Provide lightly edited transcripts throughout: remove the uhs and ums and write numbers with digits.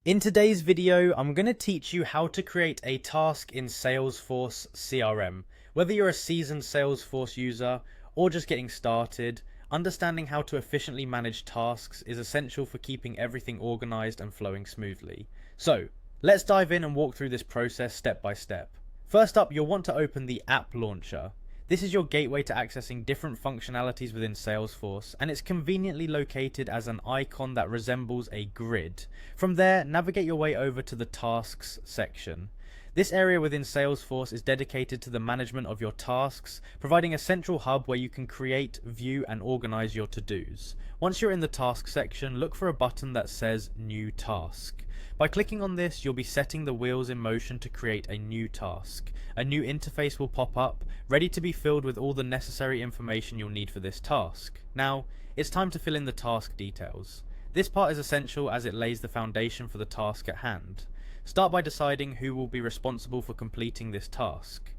In today's video, I'm going to teach you how to create a task in Salesforce CRM. Whether you're a seasoned Salesforce user or just getting started, understanding how to efficiently manage tasks is essential for keeping everything organized and flowing smoothly. So, let's dive in and walk through this process step by step. First up, you'll want to open the App Launcher. This is your gateway to accessing different functionalities within Salesforce, and it's conveniently located as an icon that resembles a grid. From there, navigate your way over to the Tasks section. This area within Salesforce is dedicated to the management of your tasks, providing a central hub where you can create, view, and organize your to-dos. Once you're in the Task section, look for a button that says New Task. By clicking on this, you'll be setting the wheels in motion to create a new task. A new interface will pop up, ready to be filled with all the necessary information you'll need for this task. Now, it's time to fill in the task details. This part is essential as it lays the foundation for the task at hand. Start by deciding who will be responsible for completing this task.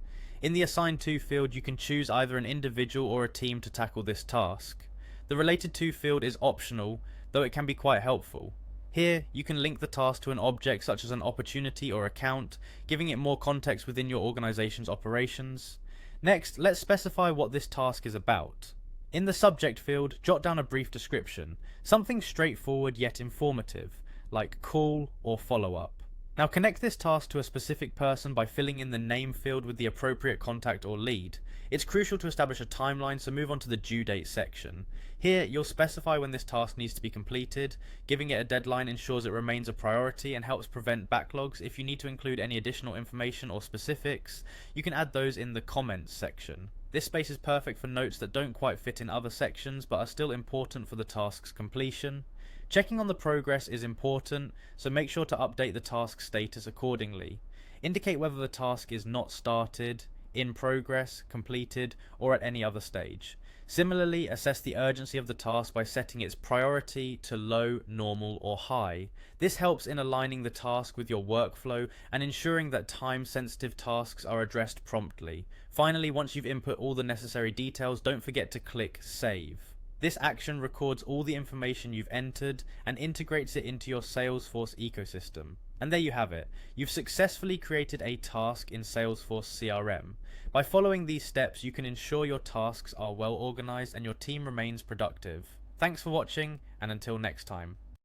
In the Assign To field, you can choose either an individual or a team to tackle this task. The Related To field is optional, though it can be quite helpful. Here, you can link the task to an object such as an opportunity or account, giving it more context within your organization's operations. Next, let's specify what this task is about. In the Subject field, jot down a brief description, something straightforward yet informative, like call or follow-up. Now connect this task to a specific person by filling in the name field with the appropriate contact or lead. It's crucial to establish a timeline, so move on to the due date section. Here, you'll specify when this task needs to be completed. Giving it a deadline ensures it remains a priority and helps prevent backlogs. If you need to include any additional information or specifics, you can add those in the comments section. This space is perfect for notes that don't quite fit in other sections but are still important for the task's completion. Checking on the progress is important, so make sure to update the task status accordingly. Indicate whether the task is not started, in progress, completed, or at any other stage. Similarly, assess the urgency of the task by setting its priority to low, normal, or high. This helps in aligning the task with your workflow and ensuring that time-sensitive tasks are addressed promptly. Finally, once you've input all the necessary details, don't forget to click Save. This action records all the information you've entered and integrates it into your Salesforce ecosystem. And there you have it. You've successfully created a task in Salesforce CRM. By following these steps, you can ensure your tasks are well organized and your team remains productive. Thanks for watching, and until next time.